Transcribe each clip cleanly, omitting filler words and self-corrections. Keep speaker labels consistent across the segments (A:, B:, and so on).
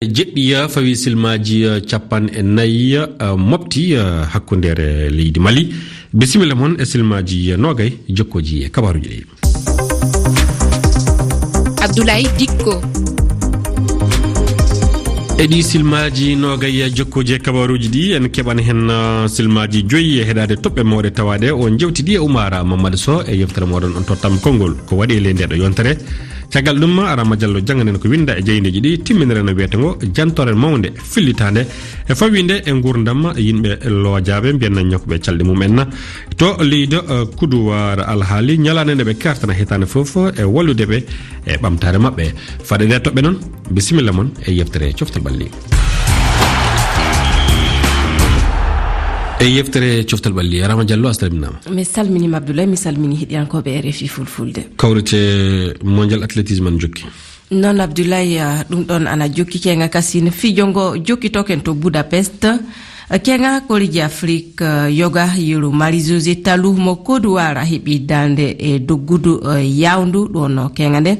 A: Jeddiya fawi silmaji capan e nayi mofti hakkundere leydi Mali. Bisimilla mon e silmaji nogay jokkoji e kabaruji ɗi.
B: Abdoulaye Dikko.
A: Edi silmaji nogay jokkoji e kabaruji ɗi en keɓan hen silmaji joyi e heɗade toɓɓe mawɗe tawade on jewtidi e Oumar Mamadou Sow e yeftere moɗon on tottam konngol ko waɗi e leydi ndeɗo yontere. Caggal ɗum Arama Diallo janganen ko winda e jeydeji ɗi timminere no wiyete ngo jantore mawde fillitande e fawinde e gurdam yimɓe loojaɓe mbiyen ñokkoɓe calɗe mumen to leydo Koudoir alhaali ñalane nde ɓe kertana hitande foof e walludeɓe e ɓamtare mabɓe faɗe nde toɓɓe noon bisimilla moon e yeftere coftal ɓalli. e yeftere coftal ɓalli Arama Diallo astaminama.
C: mi salminima Abdoulaye, mi salmini heɗiyankoɓe RFI fulfulde.
A: kawrete mondial athlétisme an jokki
C: non Abdoulaye, ɗum ɗon ana jokki kenga kasine fijongo jokkitoken to Budapest kenga koliji Afrique yoga yiru Marie-Josée Talou mo Koudoir heɓi dande e doggudu yawndu ɗon kenga nde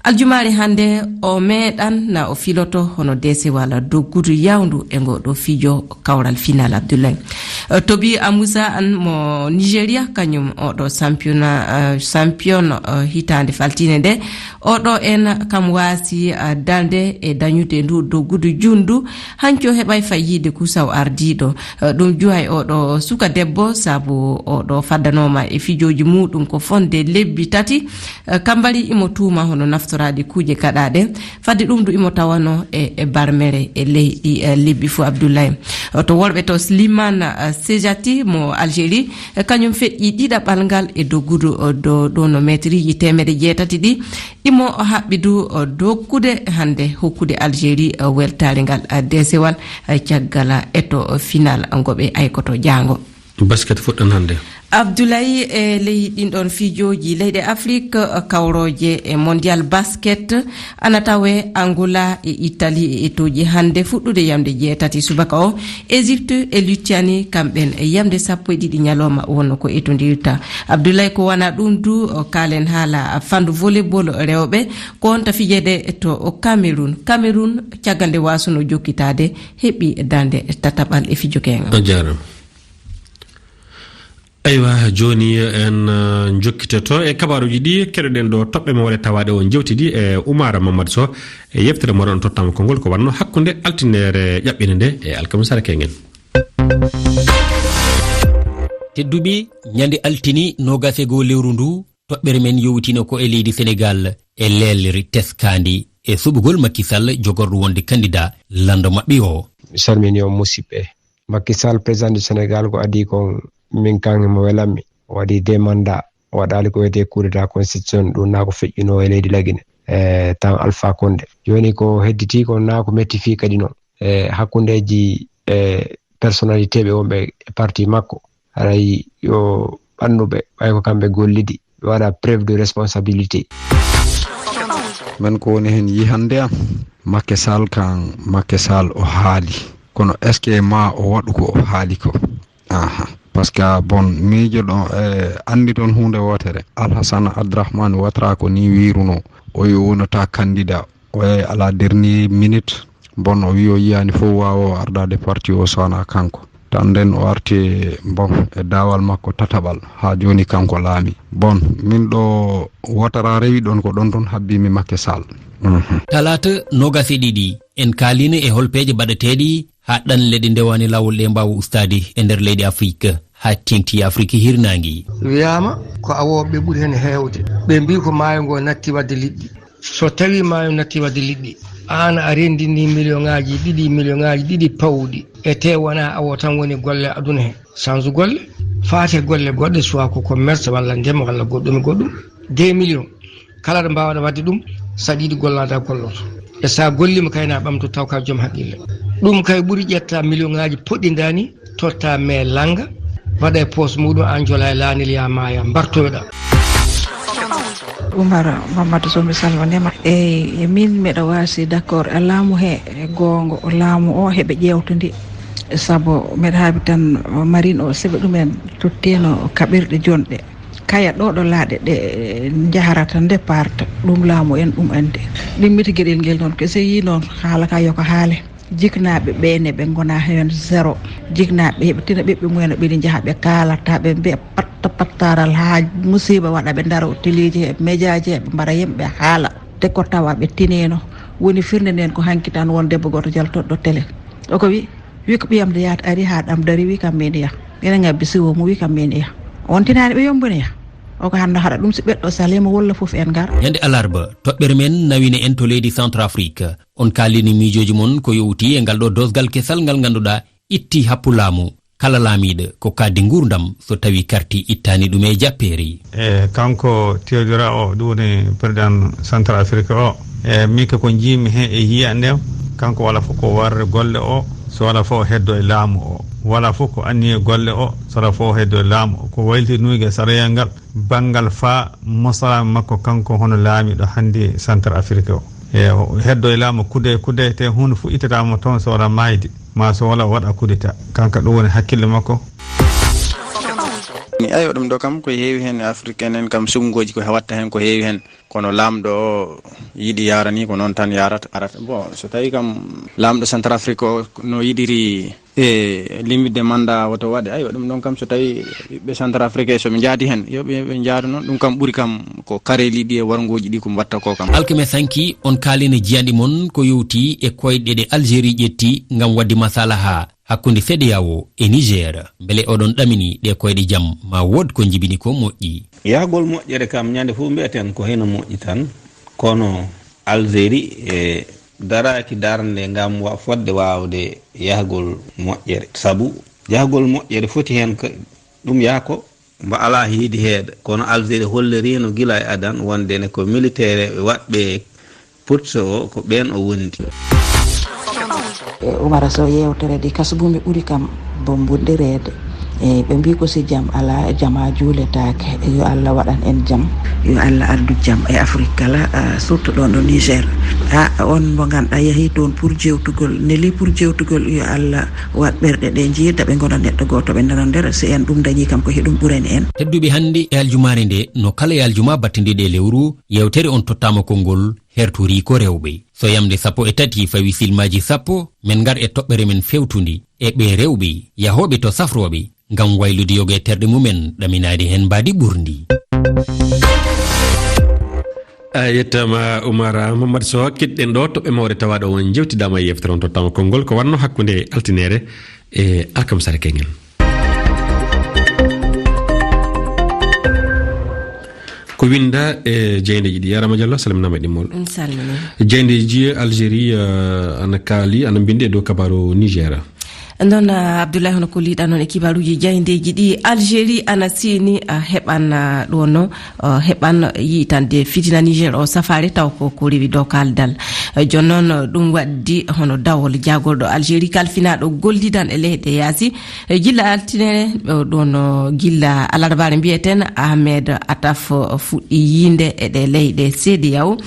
C: aljumari hande o meɗan na o filoto hono dese wala doggudu yawndu e ngoɗo fijo kawral final. Abdoulaye Tobi Amoussa an mo Nigeria kañum oɗo champion hitande faltine nde oɗo en kam wasi dalde e dañude ndu doggudu jundu hanco heɓay fayide kusaw ardiɗo ɗum juhay oɗo suka debbo sabu oɗo faddanoma e fijoji muɗum ko fonde lebbi tati kambali imo tuma hono naftorade kuje kaɗaɗe fadde ɗum du imo tawano e barmere e leydi lebbi fu. Abdoulaye to worɓe to Slimane Sejati mo Algérie kañum feƴƴi ɗiɗaɓal ngal e doggudu ɗo no métriji 800 ɗi imo haɓɓidu dokkude hande hokkude Algérie weltare ngal desewal caggal eto final ngoɓe aykoto jango
A: basket fuɗɗan hande.
C: Abdoulaye e ley ɗin ɗon fijoji leyɗe Afrique kawroje e mondial basket anatawe Angola e Italie e etoji hande fuɗɗude yamde 6 subaka o. Égypte e Lituanie kamɓen e yamde 12 ñalawma wonno ko etondirta. Abdoulaye ko wana ɗum du kalen haala fandu volleyball rewɓe ko wonta fijede to Cameroun caggal nde wasuno jokkitade heɓi dande tataɓal e fijo kenga.
A: aywa joni en jokkitoto e kabaruji ɗi keɗoɗen ɗo toɓɓe mo waɗe tawade on jewtidi e Oumar Mamadou Sow e yeftere moɗon tottama konngol ko wanno hakkude altinere ƴaɓɓine nde e alkamisara kengen.
D: tedduɓe ñande altini nogasego lewru ndu toɓɓere men yowtino ko e leydi Sénégal e lelri teskandi e suɓugol Macky Sall jogorɗo wonde candidat lando mabɓe o.
E: mi salmini on musidɓe. Macky Sall président du Sénégal ko adi kon min kange mo welanmi waɗi de mandat waɗali ko wiyete coup d'état constitution ɗum na ko feƴƴino e leydi lagine tan Alpha Condé joni ko hedditi ko na ko metti fi kadi noon hakkundeji personnalité ɓe wonɓe e parti makko haray yo ɓannuɓe ɓay ko kamɓe gollidi ɓe waɗa preuve de responsabilité.
F: men ko woni hen yihande am Macky Sall o haali kono est ce que ma o waɗu ko o haali ko parce que bon miijo ɗo andi toon hunde wotere Alhassane Abdourahmane Ouattara ko ni wiruno o wonata candidat o à la dernière minute bon o wi o yiyani fof wawa ardade parti o sona kanko tan nden o arti bon e dawal makko tataɓal ha joni kanko laami bon min ɗo Ouattara rewi ɗon ko ɗon toon habbimi Macky Sall.
D: talata nogase ɗiɗi en kalino e holpeje baɗeteɗi ha ɗanle ɗe ndewani lawol ɗe mbawa ustadi e nder leydi Afrique ha tengti Afrique hirnangi.
G: wiyama ko awoɓe ɓuuri hen hewde ɓe mbi ko maayo ngo natti wadde liɗɗi so tawi maayo natti wadde liɗɗi an a rendini million ngaji ɗiɗi pawɗi e te wona awo tan woni golle aduna he change golle faate golle goɗɗe soit ko commerce walla ndema walla goɗɗum 2 millions kala ɗo mbawɗa wadde ɗum sa ɗiɗi gollada golloto e sa gollima kayna ɓamto taw ka joom haqqille ɗum kay ɓuuri ƴetta million ngaji poɗɗidani totta me langa waɗa e poste muɗum an jola e laanel ya maya mbartoyoɗa.
H: Oumar Mamadou Sow mi salminima e min meɗa wasi d' accord e laamu he e gongo laamu o heɓe ƴewtodi saabu mbeɗa haabi tan marine o seeɓa ɗumen totteno kaɓirɗe jonɗe kaya ɗo laaɗe ɗe jaharata nde parta ɗum laamu en ɗum andi ɗimmiti gueɗel ngel noon ko so yi noon haala ka yoko haale jiknaɓe ɓene ɓe gona hen zéro jiknaɓe heɓe tina ɓiɓɓe mumen ɓeɗi jaaha ɓe kalata ɓe mbiya pattaral ha musiba waɗa ɓe daro téléji heɓe médiaji heɓe mbara yimɓe haala te ko tawa ɓe tineno woni firnde nden ko hanki tan won debbo goto jaltoɗo télé o ko wi ko ɓiyam de yaata ari ha ɗam dari wi kam min yaha ene ngabbi siwo mo wi kam min yaha on tinani ɓe yombone yaha o ko hande haɗa ɗum so ɓeɗɗo salima walla foof en gar
D: ñande alarba toɓɓere men nawine en to leydi Centrafrique on kalini miijoji mon ko yowti e ngal ɗo dosgal kesal ngal ganduɗa itti happu laamu kala laamiɗo ko kaddi gurdam so tawi karti ittani ɗum e japperi
I: kanko tewdira o ɗum woni président Centrafrique o mika ko jimi hen e yiya ndem kanko wala fof ko warre golle o so wala fof heddo e laamu o wala fof ko anni e golle o sora fof heddo e laamu o ko wayliti nuyge sarayal ngal bangal fa mosalama makko kanko hono laamiɗo hande Centrafrique o heddo e laamu kude te hunde fu itatama toon so wala maydi ma so wala waɗa kudeta kanka ɗum woni hakkille makko
J: ayo ɗum ɗo kam ko heewi hen africain en kam sungoji ko watta hen ko heewi hen kono lamɗo o yiɗi yarani ko noon tan yarata arata bon so tawi kam lamɗo Centrafrique o no yiɗiri limide mandat woto waɗe ayo ɗum ɗon kam so tawi ɓe Centrafrique so ɓe jaadi hen yoɓe jaadu noon ɗum kam ɓuuri kam ko kareli ɗi e wargoji ɗi ko mbatta ko kam
D: alkeme sanki on kaalino jiyanɗi mon ko yowti e koyɗe ɗe Algérie ƴetti gam waddi masalaha hakkude CEDEAO e Niger beele oɗon ɗamini ɗe koyɗe jaam ma wod ko jibini ko moƴƴi
K: yahgol moƴƴere kam ñande fof mbiyeten ko heno moƴƴi tan kono Algérie e daraki darde ngam fodde wawde yahgol moƴƴere sabu yahgol moƴƴere foti hen ɗum yaako mbo ala hiidi heeda kono Algérie hollirino gila e adan wondene ko militaire waɗɓe putso o ko ɓen o wondi
H: Oumar Sow yewtere ɗi kasbumi ɓuuri kam bombundirede ɓe mbi ko si jaam ala jama juuletake yo Allah waɗan en jaam yo Allah addu jaam e Afrique kala surtout ɗon ɗo Niger on mo ganduɗa yeehi toon pour jewtugol neli pour jewtugol yo Allah waɗ ɓerɗe ɗe jiida ɓe gona neɗɗo goto ɓe ndana nder si en ɗum dañi kam ko heɗum ɓurani en
D: tedduɓe hande e aljumare nde no kala e aljuma battidiɗe e lewru yewtere on tottama konngol hertori ko rewɓe so yamde 13 fawi silmaji 10 men gar e toɓɓere men fewtundi e ɓe rewɓe yahoɓe to safroɓe ngam waylude yoge terɗe mumen ɗaminade hen mbaadi ɓurdi
A: a yettama Oumar Mamadou Sow kiɗɗen ɗo toɓɓe mawɗe tawaɗo on jewtidama e yeftere on tottama konngol ko wanno hakkude altinere e alkamsare kengel ko winda e jeydeji ɗi yarama Diallo salminama e ɗimmol jeydeji Algérie ana kaali ana bindi e dow kabaru Niger
C: non Abdoulaye hono ko liɗa noon e kibaruji jayndeji ɗi Algérie ana sini heɓan ɗo no heɓan yitande fitina Niger o safari taw ko rewi dow kaldal jonnon ɗum waddi hono dawol jagorɗo Algérie kalfinaɗo gollidan e leyɗe yaasi gilla altinere ɗon gilla alarabare mbiyeten Ahmed Attaf fuɗɗi yinde e ɗe leyɗe CEDEAO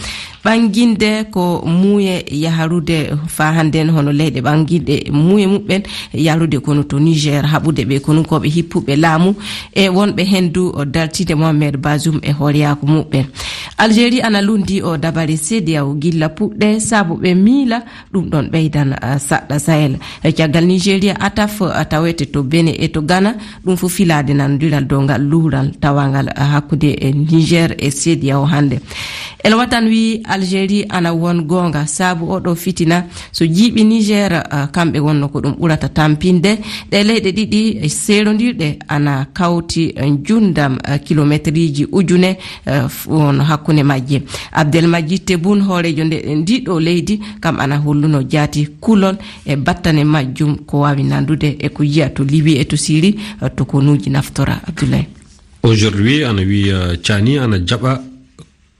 C: ɓanginde ko muuye yaharude fa handen hono leyɗe ɓanginde muuye muɓɓen yarude kono to Niger haɓude ɓe kono koɓe hippuɓe laamu e wonɓe hendu daltide Mohamed Bazoum e hooreyako muɓɓen Algérie ana lundi o dabare CEDEAO gilla puɗɗe saabu ɓe miila ɗum ɗon ɓeydan saɗɗa Sahel caggal Nigéria Attaf tawete to Benin e to Ghana ɗum fof filade nanodiral dow ngal luural tawangal hakkude Niger e CEDEAO hande el watan wi Algérie ana won gonga saabu oɗo fitina so jiiɓi Niger kamɓe wonno ko ɗum ɓurata tampinde ɗe leyɗe ɗiɗi seerodirɗe ana kawti jundam kilométriji ujune won hakkunde majje Abdelmadjid Tebboune hoorejo ndiɗo leydi kam ana holluno jaati kulol e battane majjum ko wawi nandude e ko yiya to Libye e to Syrie to konuji naftora Abdoulaye
A: aujourd'hui ana wi Tchani ana jaɓa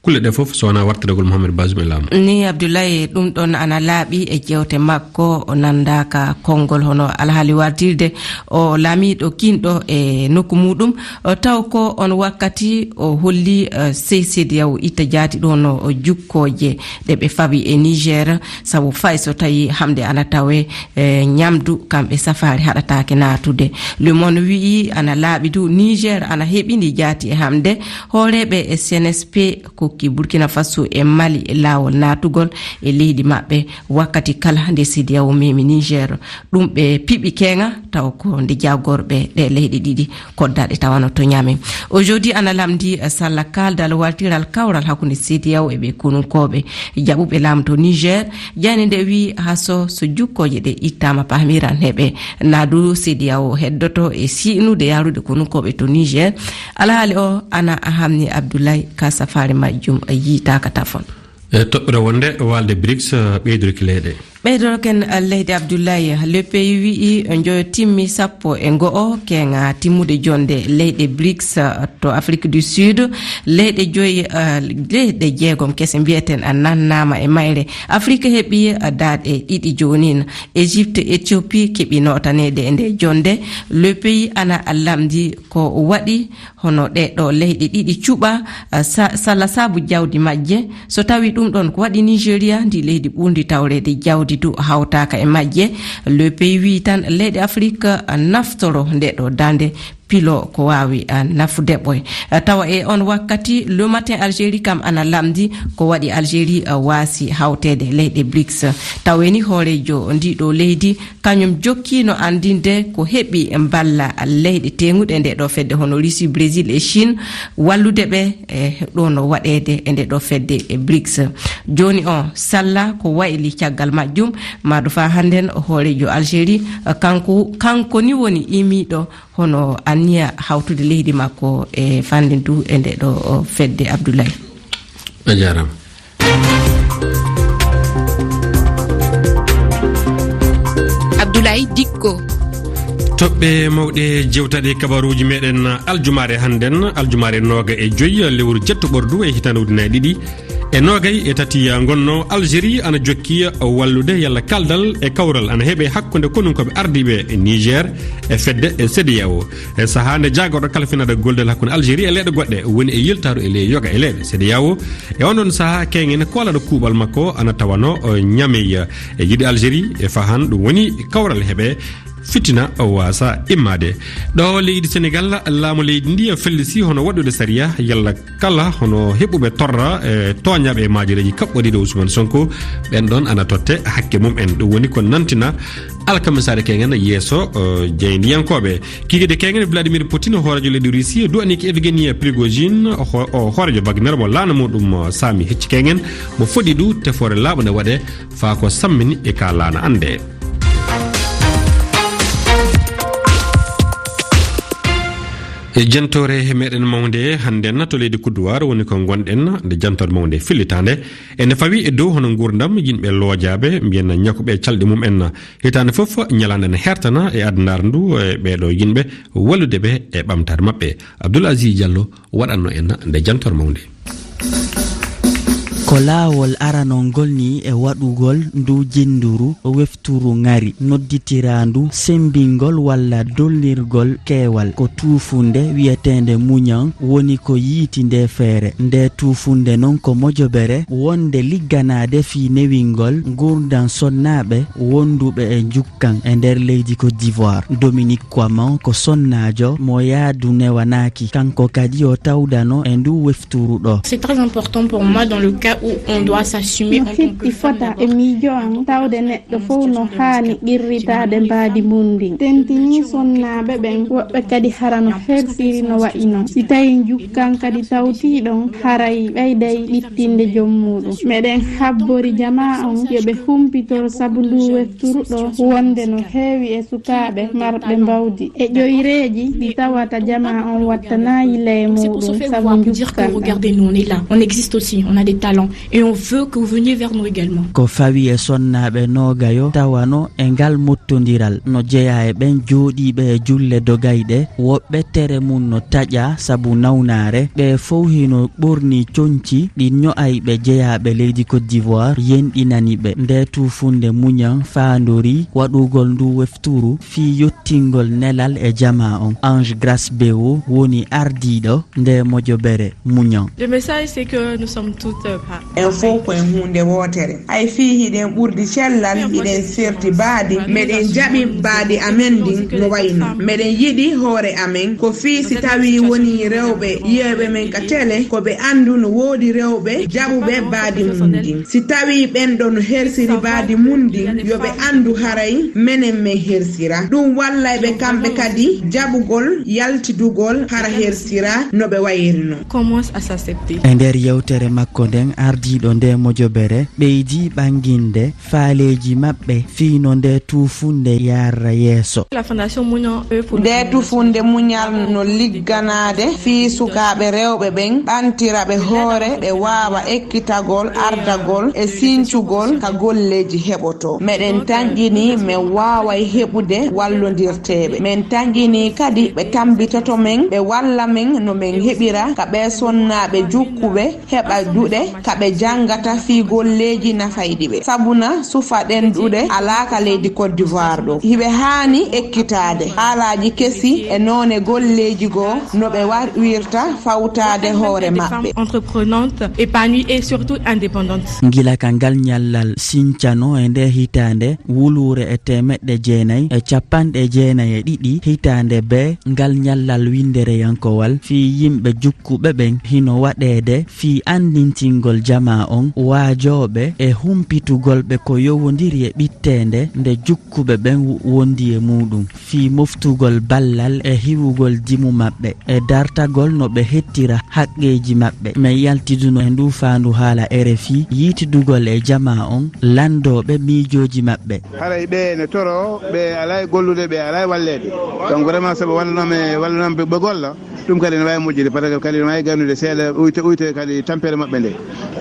A: kulle ɗe fof sowona wartadegol Mohamed Bazoum e laamu
C: ni Abdoulaye ɗum ɗon ana laaɓi e jewte makko o nandaka konngol hono alhaali wartirde o laamiɗo kinɗo e nokku muɗum taw ko on wakkati o holli CEDEAO itta jaati ɗo no jukkoje ɗe ɓe fawi e Niger sabu fay so tawi hamde ana tawe ñamdu kamɓe safari haɗatake natude Le Monde wii ana laaɓi du Niger ana heɓini jaati e hamde hooreɓe e CNSP kokki Burkina Faso e Mali e laawol natugol e leydi maɓɓe wakkati kala nde CEDEAO memi Niger ɗum ɓe piɓi kenga taw ko nde jagorɓe ɗe leyɗe ɗiɗi koddaɗe tawano to ñaami aujourd'hui ana lamdi salla kaldal waltiral kawral hakkunde CEDEAO e ɓe konunkoɓe jaɓuɓe laamu to Niger jani nde wi haso so jukkoje ɗe ittama pamiran heɓe naadu CEDEAO heddoto e sinude yarude konunkoɓe to Niger alhaali o ana hamni Abdoulaye ka safari majjum yiitaka tafon
A: toɓɓere wonde walde BRICS ɓeydorki leyɗe
C: ɓeydoroken leydi Abdoulaye le pays wii jo timmi 10 kenga timmude jonde leyɗe BRICS to Afrique du Sud leyɗe joyi leyɗe jeegom kese mbiyeten nannama e mayre Afrique heeɓi daaɗe ɗiɗi jonin Égypte Éthiopie keeɓi notanede e nde jonde le pays ana lamdi ko waɗi hono ɗeɗo leyɗe ɗiɗi cuɓa salla saabu jawdi majje so tawi ɗum ɗon ko waɗi Nigéria ndi leydi ɓurdi tawrede jawdi du hawtaka e majje le pays wi tan leyɗe Afrique naftoro ndeɗo dande pilo ko wawi nafude ɓoy tawa e on wakkati le matin Algérie kam ana lamdi ko waɗi Algérie waasi hawtede leyɗe BRICS taweni hoorejo ndiɗo leydi kañum jokkino andinde ko heɓi balla leyɗe teŋuɗe nde ɗo fedde hono Russie Brésil e Chine wallude ɓe e ɗo no waɗede e nde ɗo fedde e BRICS joni on salla ko wayli caggal majjum maɗo fa hannden hoorejo Algérie kanko ni woni imiɗo hono aniya hawtude leydi makko e fandindu e nde ɗo fedde Abdoulaye
A: a jarama
B: Abdoulaye Dikko
A: toɓɓe mawɗe jewtaɗe kabaruji meɗen aljumare hannden aljumare noga e joyi lewru jettoɓordu e hitande ujunnaje ɗiɗi e nogay e tati gonno Algérie ana jokki wallude yalla kaldal e kawral ana heeɓe hakkude konunkoɓe ardiɓe e Niger e fedde e CEDEAO e saaha nde jagorɗo kala finade goldel hakkude Algérie e leyɗe goɗɗe woni e yiltaru e ley yoga e leyɗe CEDEAO e onɗon saaha kengene kolaɗo kuuɓal makko ana tawano ñamey e yiɗi Algérie e fahan ɗum woni kawral heeɓe fitina wasa immade ɗo leydi Sénégal laamu leydi ndi fellisi hono waɗude sariya yalla kala hono heɓuɓe torra e toñaɓe e majireji kaɓɓoɗiɗo Ousmane Sonko ɓen ɗon ana totte hakke mum en ɗum woni ko nantina alkamisare kengen yeeso jeydiyankoɓe kiguede kengen Vladimir Poutine hoorejo leydi Russie du'ani ko Evgeny Prigozhin o hoorejo Wagner mo laana muɗum saami hecci kengen mo foɗi du tefore laaɓa nde waɗe faa ko sammini e ka laana ande e jantore meɗen mawde hannden to leydi Kudduwar woni ko gonɗen nde jantore mawde fillitande ene fawi e dow hono gurdam yimɓe loojaɓe mbiyen ñakoɓe calɗi mum en hitande foof ñalande ne hertana e adnar ndu e ɓeɗo yimɓe walludeɓe e ɓamtare mabɓe Abdoul Aziz Diallo waɗanno en nde jantore mawde
L: ko laawol aranongol ni e waɗugol ndu jinduru wefturu ngari nodditirandu sembingol walla dollirgol keewal ko tuufunde wiyetende muñan woni ko yiiti nde feere nde tuufunde non ko mojobere wonde ligganade fi newingol gurdan sonnaɓe wonduɓe e jukkan e nder leydi Côte d'Ivoire Dominique Kouaman ko sonnajo mo yaadu newanaki kanko kadi o tawdano e ndu wefturu ɗo.
M: C'est très important pour moi dans le cas où on doit s'assumer en tant que femme
N: e miijo an tawde neɗɗo fof no haani qirritade mbaadi mundin tentini sonnaɓe ɓen woɓɓe kadi harano hersiri no wayino si tawi jukkan kadi tawtiɗon haray ɓeyday ɗittinde joom muɗum meɗen habbori jama on yoɓe humpitoro saabu ndu wefturu ɗo wonde no heewi e sukaɓe marɓe mbawdi e ƴoyreji ɗi tawata jama on wattanayi ley muɗum saabu jukkan.
M: Regardez, nous on est là, on existe aussi, on a des talents. et on veut que vous veniez vers nous également.
L: Ko fawi e sonnaɓe nogayo tawano e ngal mottodiral no jeeya e ɓen jooɗiɓe e julle dogayɗe woɓɓe tere mum no taƴa sabu nawnare ɓe fof hino ɓorni coñci ɗi ño'ayɓe jeeyaɓe leydi Côte d'Ivoire yenɗinaniɓe nde tufunde muñan faandori waɗugol ndu wefturu fi yottingol nelal e jama on. Ange Grace Bewo woni ardiɗo nde mojobere muñan.
M: Le message c'est que nous sommes toutes
O: en fof koye hunde wotere hay fi hiɗen ɓurdi cellal hiɗen serti baadi meɗen jaɓi baadi amen ɗin no wayno meɗen yiɗi hoore amen ko fi si tawi woni rewɓe yiyoɓe men ka télé koɓe andu no woodi rewɓe jaɓuɓe baadi mum ɗin si tawi ɓenɗo no hersiri baadi mum ɗin yoɓe andu haray menen men hersira ɗum wallayɓe kamɓe kadi jaɓugol yaltidugol hara hersira noɓe wayirno.
M: Commence à s'accepter.
L: E nder yewtere makko nden ardiɗo nde mojobere ɓeydi ɓanginde faaleji maɓɓe fiino nde tufunde yarra yeeso.
M: La fondation Mounian
O: nde tufunde muñal no ligganade fi sukaɓe rewɓe ɓen ɓantiraɓe hoore ɓe wawa ekkitagol ardagol e sincugol ka golleji heɓoto meɗen tanƴini min waway heɓude wallodirteɓe min tanƴini kadi ɓe tambitoto men ɓe walla men no min heɓira ka ɓe sonnaɓe jukkuɓe heɓa duɗe kaɓe jangata fi golleji nafayɗiɓe sabuna sufaɗen ɗuɗe alaka leydi Côte d'Ivoire ɗo hiɓe hani ekkitade haalaji kesi e none golleji goo noɓe wirta fawtade hoore maɓɓe.
M: Entreprenante, épanouie et surtout indépendante.
L: Gila ka ngal ñallal sincano e nde hitande wulure e temeɗɗe jeenayi e capanɗe jeenayi e ɗiɗi hitande be ngal ñallal windereyankowal fi yimɓe jukkuɓe ɓen hino waɗede fi andintingol jama on waajoɓe e humpitugol ɓe ko yowodiri e ɓittende nde jukkuɓe ɓen wondi e muɗum fi moftugol ballal e hiwugol dimu maɓɓe e dartagol no ɓe hettira haqqeji maɓɓe min yaltiduno e ndu faandu haala RFI yitidugol e jama on landoɓe miijoji maɓɓe.
P: haray ɓe ne toro ɓe alay gollude ɓe alay wallede donc vraiment soɓe wallanome ɓe golla ɗum kadi ne wawi moƴƴude par ce que kadi ne wawi gannude seeɗa uyte kadi tampere maɓɓe nde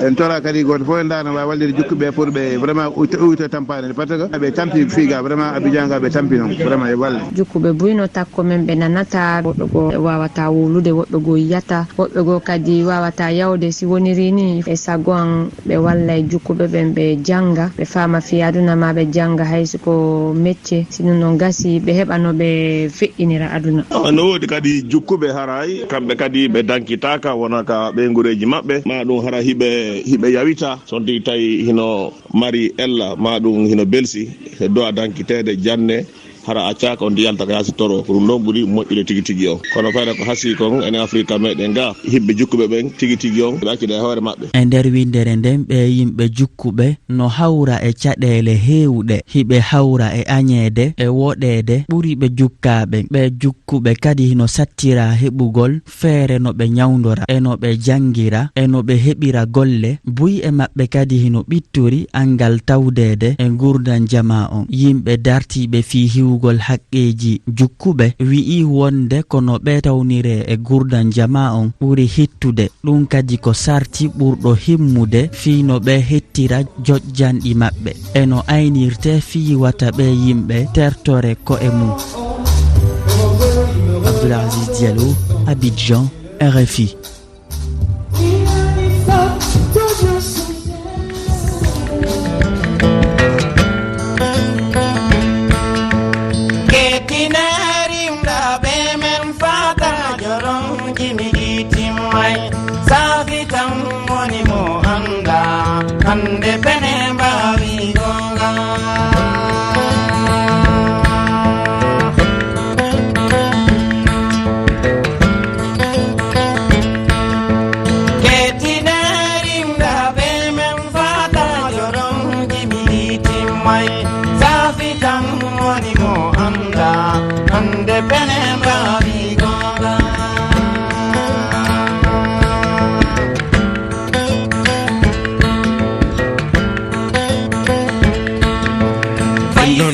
P: en tora kadi goto fof en dano wawi wallide jukkuɓe pour ɓe vraiment uyte tampade par ce que ɓe tampi fiiga vraiment Abidjan ga ɓe tampi noon vraiment e walle
Q: jukkuɓe buyno takko men ɓe nanata woɓɓe goo wawata wulude woɓɓe goo yiyata woɓɓe goo kadi wawata yawde si woniri ni e sago an ɓe walla e jukkuɓe ɓen ɓe janga ɓe fama fi aduna ma ɓe janga hayso métier sino non gasi ɓe heɓa no ɓe feƴƴinira aduna.
R: no wodi kadi jukkuɓe haray kamɓe kadi ɓe dankitaka wonaka ɓe gureji maɓɓe ma ɗum hara hiɓe yawita son tigi tawi hino mari ella ma ɗum hino belsi e dowa dankitede janne hara accaka on yalta ko yasi toro ko ɗum ɗon ɓuuri moƴƴude tigi tigi o kono fayda ko hasi kon ene Afrique meɗen ga hiɓɓe jukkuɓe ɓen tigi tigi on ɓe accida e hoore maɓɓe.
L: E nder windere nden ɓe yimɓe jukkuɓe no hawra e caɗele hewɗe hiɓe hawra e añede e woɗede ɓuuri ɓe jukkaɓe ɓe jukkuɓe kadi no sattira heɓugol feere no ɓe ñawdora e no ɓe jangira e no ɓe heɓira golle buy e maɓɓe kadi hino ɓitturi angal tawdede e gurdan jama on yimɓe dartiɓe fi hiwugol haqqeji jukkuɓe wi'i wonde kono ɓe tawnire e gurdan jama on ɓuri hittude ɗum kadi ko sarti ɓurɗo himmude fino ɓe hettira jojjanɗi maɓɓe e no aynirte fi wata ɓe yimɓe tertore ko e mum. Abdoulaziz Diallo, Abidjan, RFI.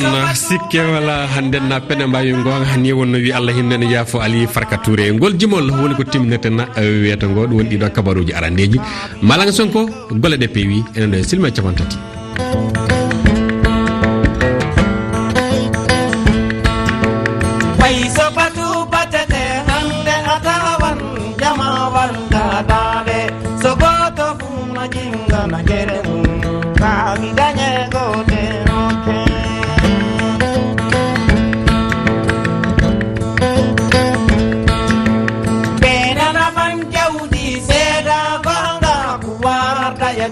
A: non sikke wala handen na pene mbawi gonga hani wonno wi Allah hinne ne yafo ali farka touré gol jimol woni ko timnete na wiyata ngo woni dido kabaruji arandeji malanga sonko golle de pewi enen do silma capantati
S: paiso patu patete hande atawan jama wanda dade sogoto fuma jinga na gere ka midanye gote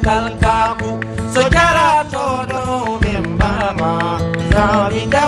S: kalkaku sojara todo bembama zawida